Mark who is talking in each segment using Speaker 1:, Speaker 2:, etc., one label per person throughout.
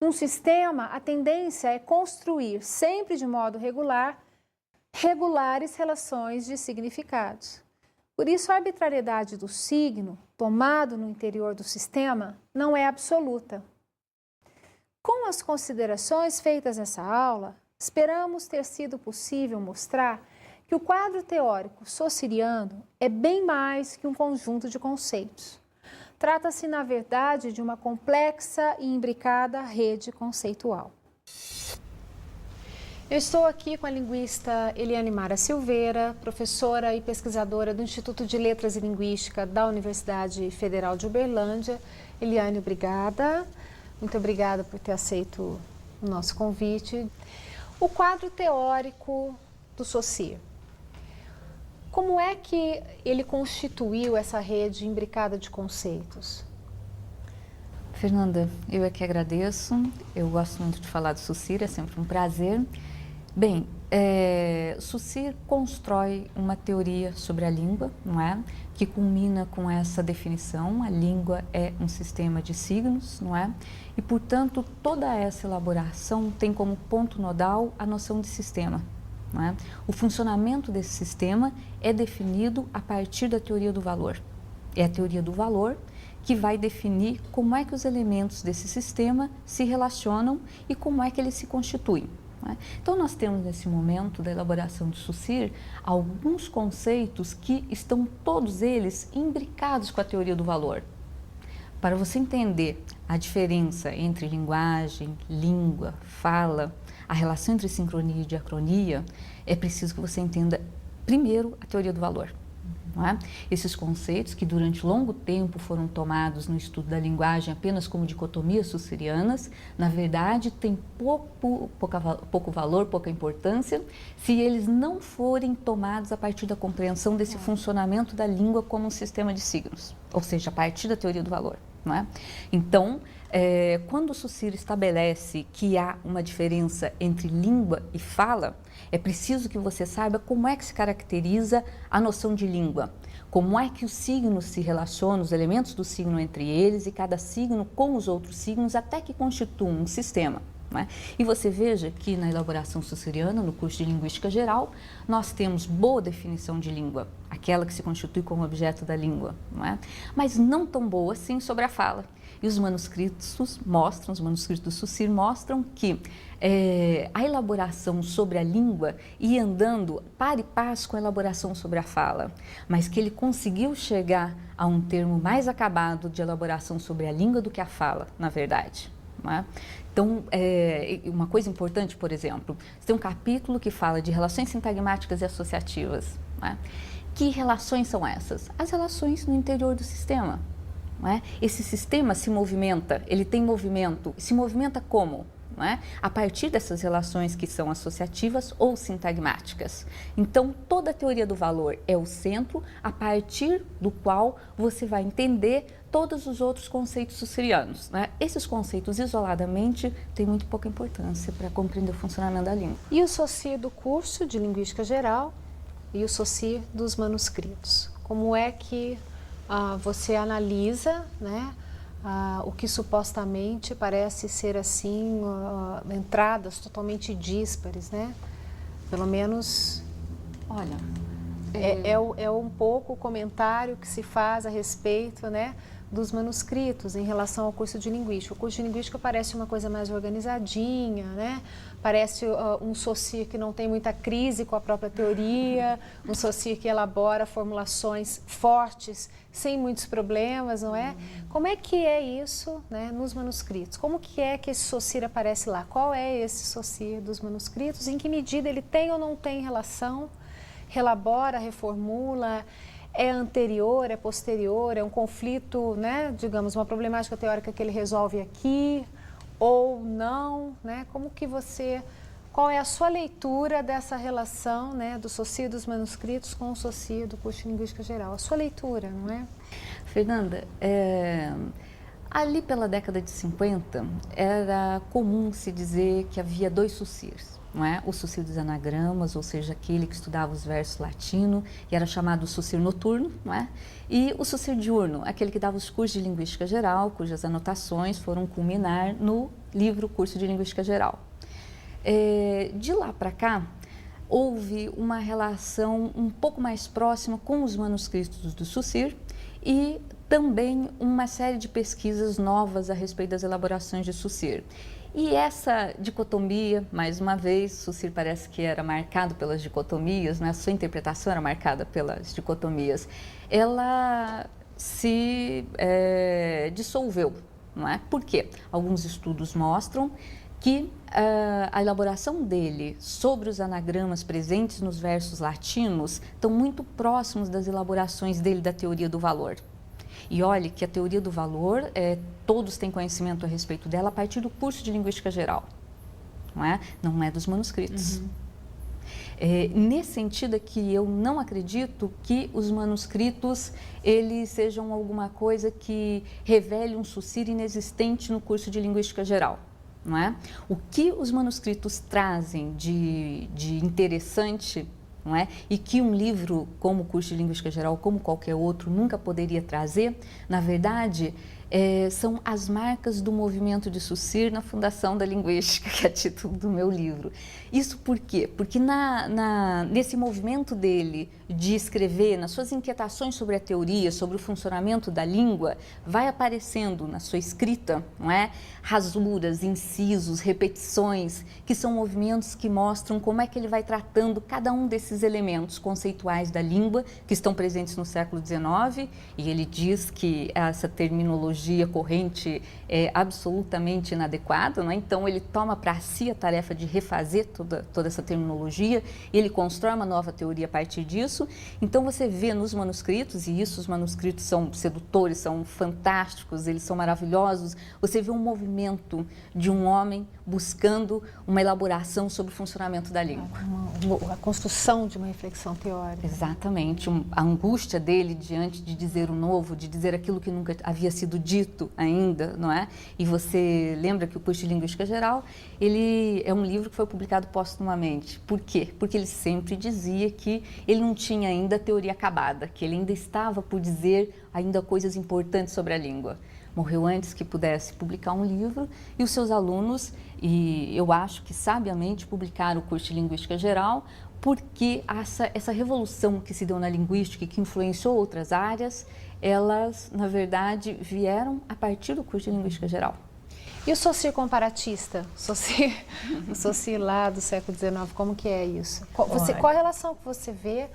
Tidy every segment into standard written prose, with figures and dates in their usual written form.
Speaker 1: Num sistema, a tendência é construir, sempre de modo regular, regulares relações de significados. Por isso, a arbitrariedade do signo, tomado no interior do sistema, não é absoluta. Com as considerações feitas nessa aula, esperamos ter sido possível mostrar que o quadro teórico sociriano é bem mais que um conjunto de conceitos. Trata-se, na verdade, de uma complexa e imbricada rede conceitual. Eu estou aqui com a linguista Eliane Mara Silveira, professora e pesquisadora do Instituto de Letras e Linguística da Universidade Federal de Uberlândia. Eliane, obrigada. Muito obrigada por ter aceito o nosso convite. O quadro teórico do Saussure. Como é que ele constituiu essa rede imbricada de conceitos?
Speaker 2: Fernanda, eu é que agradeço. Eu gosto muito de falar do Saussure, é sempre um prazer. Bem, Saussure constrói uma teoria sobre a língua, não é? Que culmina com essa definição: a língua é um sistema de signos, não é? E, portanto, toda essa elaboração tem como ponto nodal a noção de sistema, não é? O funcionamento desse sistema é definido a partir da teoria do valor. É a teoria do valor que vai definir como é que os elementos desse sistema se relacionam e como é que eles se constituem. Então, nós temos nesse momento da elaboração de Saussure alguns conceitos que estão todos eles imbricados com a teoria do valor. Para você entender a diferença entre linguagem, língua, fala, a relação entre sincronia e diacronia, é preciso que você entenda primeiro a teoria do valor. Não é? Esses conceitos que durante longo tempo foram tomados no estudo da linguagem apenas como dicotomias saussurianas, na verdade têm pouco valor, pouca importância, se eles não forem tomados a partir da compreensão desse funcionamento da língua como um sistema de signos, ou seja, a partir da teoria do valor. Não é? Então, quando o Saussure estabelece que há uma diferença entre língua e fala, é preciso que você saiba como é que se caracteriza a noção de língua, como é que os signos se relacionam, os elementos do signo entre eles e cada signo com os outros signos, até que constituam um sistema. Não é? E você veja que na elaboração saussuriana, no curso de Linguística Geral, nós temos boa definição de língua, aquela que se constitui como objeto da língua, não é? Mas não tão boa assim sobre a fala. E os manuscritos do Saussure mostram que a elaboração sobre a língua ia andando par e passo com a elaboração sobre a fala, mas que ele conseguiu chegar a um termo mais acabado de elaboração sobre a língua do que a fala, na verdade. Não é? Então, uma coisa importante, por exemplo, você tem um capítulo que fala de relações sintagmáticas e associativas. Não é? Que relações são essas? As relações no interior do sistema. Não é? Esse sistema se movimenta, ele tem movimento. Se movimenta como? Não é? A partir dessas relações que são associativas ou sintagmáticas. Então, toda a teoria do valor é o centro a partir do qual você vai entender todos os outros conceitos saussurianos. Né? Esses conceitos, isoladamente, têm muito pouca importância para compreender o funcionamento da língua.
Speaker 1: E o Saussure do curso de Linguística Geral e o Saussure dos manuscritos? Como é que você analisa, né, o que supostamente parece ser assim, entradas totalmente díspares, né? Pelo menos, olha, é um pouco o comentário que se faz a respeito, né, dos manuscritos em relação ao curso de Linguística. O curso de Linguística parece uma coisa mais organizadinha, né? Parece um Saussure que não tem muita crise com a própria teoria, um Saussure que elabora formulações fortes, sem muitos problemas, não é? Como é que é isso, né, nos manuscritos? Como que é que esse Saussure aparece lá? Qual é esse Saussure dos manuscritos? Em que medida ele tem ou não tem relação? Relabora, reformula? É anterior, é posterior, é um conflito, né, digamos, uma problemática teórica que ele resolve aqui ou não, né? Qual é a sua leitura dessa relação, né, do Saussure dos manuscritos com o Saussure do curso de Linguística Geral? A sua leitura, não é?
Speaker 2: Fernanda, ali pela década de 50, era comum se dizer que havia dois Saussures. não é? O Saussure dos anagramas, ou seja, aquele que estudava os versos latino e era chamado Saussure noturno, não é? E o Saussure diurno, aquele que dava os cursos de linguística geral, cujas anotações foram culminar no livro Curso de Linguística Geral. De lá para cá, houve uma relação um pouco mais próxima com os manuscritos do Saussure e também uma série de pesquisas novas a respeito das elaborações de Saussure. E essa dicotomia, mais uma vez, Saussure parece que era marcado pelas dicotomias, né? A sua interpretação era marcada pelas dicotomias, ela se dissolveu, não é? Por quê? Alguns estudos mostram que a elaboração dele sobre os anagramas presentes nos versos latinos estão muito próximos das elaborações dele da teoria do valor. E olhe que a teoria do valor, todos têm conhecimento a respeito dela a partir do curso de Linguística Geral, não é dos manuscritos.
Speaker 1: Uhum.
Speaker 2: Nesse sentido é que eu não acredito que os manuscritos eles sejam alguma coisa que revele um Saussure inexistente no curso de Linguística Geral. Não é? O que os manuscritos trazem de interessante, não é? E que um livro como o Curso de Linguística Geral, como qualquer outro, nunca poderia trazer, na verdade, são as marcas do movimento de Saussure na fundação da linguística, que é título do meu livro. Isso por quê? Porque nesse movimento dele de escrever, nas suas inquietações sobre a teoria, sobre o funcionamento da língua, vai aparecendo na sua escrita, não é? Rasuras, incisos, repetições, que são movimentos que mostram como é que ele vai tratando cada um desses elementos conceituais da língua que estão presentes no século XIX, e ele diz que essa terminologia corrente é absolutamente inadequada, não é? Então ele toma para si a tarefa de refazer toda essa terminologia, e ele constrói uma nova teoria a partir disso. Então você vê nos manuscritos, e isso os manuscritos são sedutores, são fantásticos, eles são maravilhosos, você vê um movimento de um homem buscando uma elaboração sobre o funcionamento da língua.
Speaker 1: A construção de uma reflexão teórica.
Speaker 2: Exatamente, a angústia dele diante de dizer o novo, de dizer aquilo que nunca havia sido dito ainda, não é? E você lembra que o Curso de Linguística Geral, ele é um livro que foi publicado póstumamente. Por quê? Porque ele sempre dizia que ele não tinha ainda a teoria acabada, que ele ainda estava por dizer ainda coisas importantes sobre a língua. Morreu antes que pudesse publicar um livro, e os seus alunos, e eu acho que sabiamente, publicaram o Curso de Linguística Geral, porque essa revolução que se deu na linguística e que influenciou outras áreas, elas, na verdade, vieram a partir do Curso de Linguística Geral.
Speaker 1: E o Saussure comparatista? O Saussure lá do século XIX, como que é isso? Qual a relação que você vê?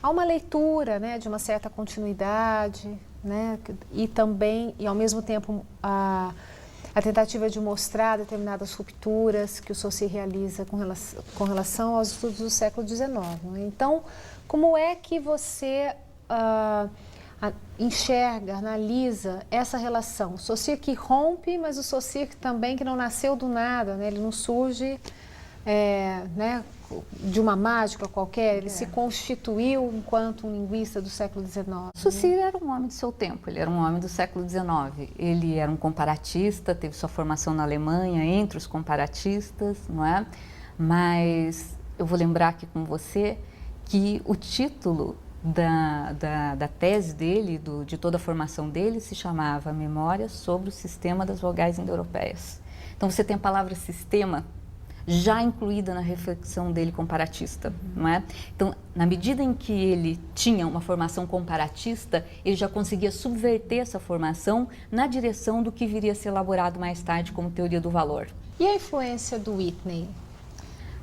Speaker 1: Há uma leitura, né, de uma certa continuidade, né, e também, e ao mesmo tempo, a tentativa de mostrar determinadas rupturas que o Saussure realiza com relação aos estudos do século XIX. Né? Então, como é que você enxerga, analisa essa relação? O Saussure que rompe, mas o Saussure também que não nasceu do nada, né? Ele não surge né, de uma mágica qualquer, ele se constituiu enquanto um linguista do século XIX.
Speaker 2: Saussure era um homem do seu tempo, ele era um homem do século XIX. Ele era um comparatista, teve sua formação na Alemanha entre os comparatistas, não é? Mas eu vou lembrar aqui com você que o título da tese dele, de toda a formação dele, se chamava Memórias sobre o Sistema das Vogais Indo-Europeias. Então você tem a palavra sistema já incluída na reflexão dele comparatista, não é? Então, na medida em que ele tinha uma formação comparatista, ele já conseguia subverter essa formação na direção do que viria a ser elaborado mais tarde como teoria do valor.
Speaker 1: E a influência do Whitney?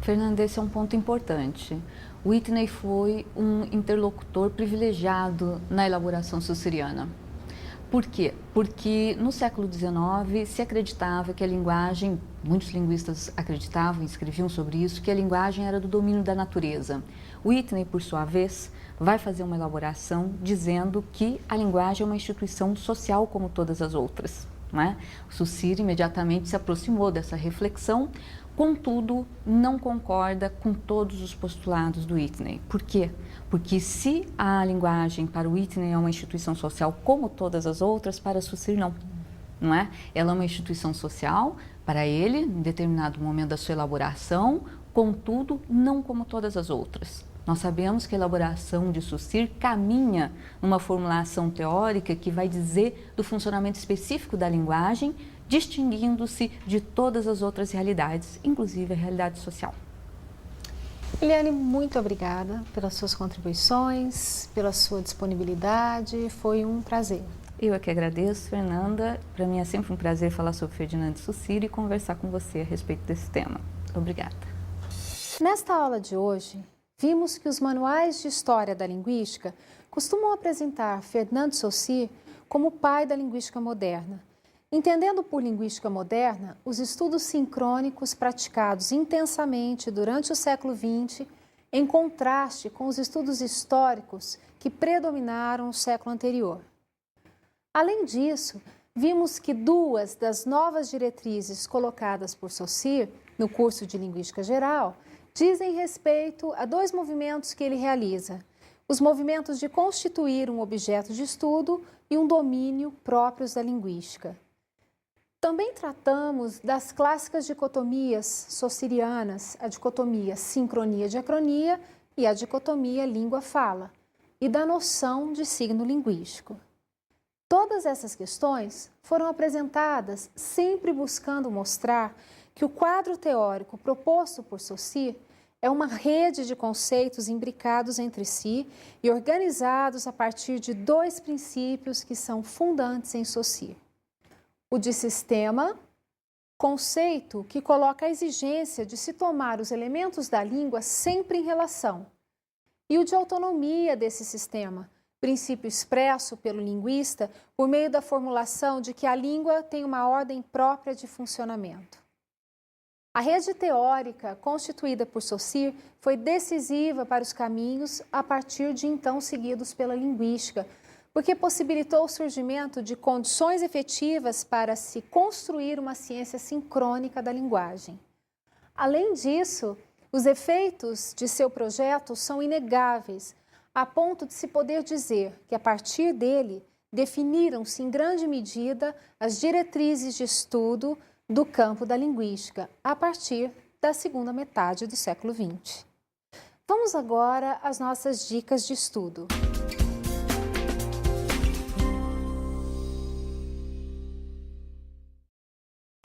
Speaker 2: Fernanda, esse é um ponto importante. Whitney foi um interlocutor privilegiado na elaboração saussuriana. Por quê? Porque no século XIX se acreditava que a linguagem, muitos linguistas acreditavam e escreviam sobre isso, que a linguagem era do domínio da natureza. Whitney, por sua vez, vai fazer uma elaboração dizendo que a linguagem é uma instituição social como todas as outras. Não é? O Saussure imediatamente se aproximou dessa reflexão, contudo, não concorda com todos os postulados do Whitney. Por quê? Porque se a linguagem para o Whitney é uma instituição social como todas as outras, para Saussure não é? Ela é uma instituição social para ele, em determinado momento da sua elaboração, contudo, não como todas as outras. Nós sabemos que a elaboração de Saussure caminha numa formulação teórica que vai dizer do funcionamento específico da linguagem, distinguindo-se de todas as outras realidades, inclusive a realidade social.
Speaker 1: Eliane, muito obrigada pelas suas contribuições, pela sua disponibilidade, foi um prazer.
Speaker 2: Eu é que agradeço, Fernanda. Para mim é sempre um prazer falar sobre Ferdinand de Saussure e conversar com você a respeito desse tema. Obrigada.
Speaker 1: Nesta aula de hoje, vimos que os manuais de história da linguística costumam apresentar Ferdinand de Saussure como o pai da linguística moderna, entendendo por linguística moderna os estudos sincrônicos praticados intensamente durante o século XX, em contraste com os estudos históricos que predominaram no século anterior. Além disso, vimos que duas das novas diretrizes colocadas por Saussure no curso de Linguística Geral dizem respeito a dois movimentos que ele realiza: os movimentos de constituir um objeto de estudo e um domínio próprios da linguística. Também tratamos das clássicas dicotomias saussurianas, a dicotomia sincronia-diacronia e a dicotomia língua-fala, e da noção de signo linguístico. Todas essas questões foram apresentadas sempre buscando mostrar que o quadro teórico proposto por Saussure é uma rede de conceitos imbricados entre si e organizados a partir de dois princípios que são fundantes em Saussure. O de sistema, conceito que coloca a exigência de se tomar os elementos da língua sempre em relação, e o de autonomia desse sistema, princípio expresso pelo linguista por meio da formulação de que a língua tem uma ordem própria de funcionamento. A rede teórica constituída por Saussure foi decisiva para os caminhos a partir de então seguidos pela linguística, porque possibilitou o surgimento de condições efetivas para se construir uma ciência sincrônica da linguagem. Além disso, os efeitos de seu projeto são inegáveis, a ponto de se poder dizer que, a partir dele, definiram-se em grande medida as diretrizes de estudo do campo da linguística, a partir da segunda metade do século XX. Vamos agora às nossas dicas de estudo.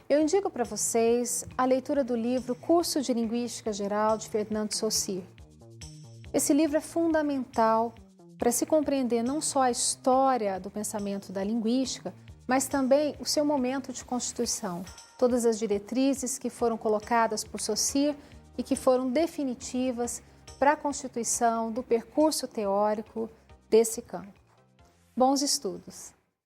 Speaker 1: Eu indico para vocês a leitura do livro Curso de Linguística Geral de Ferdinand de Saussure. Esse livro é fundamental para se compreender não só a história do pensamento da linguística, mas também o seu momento de constituição, todas as diretrizes que foram colocadas por Saussure e que foram definitivas para a constituição do percurso teórico desse campo. Bons estudos!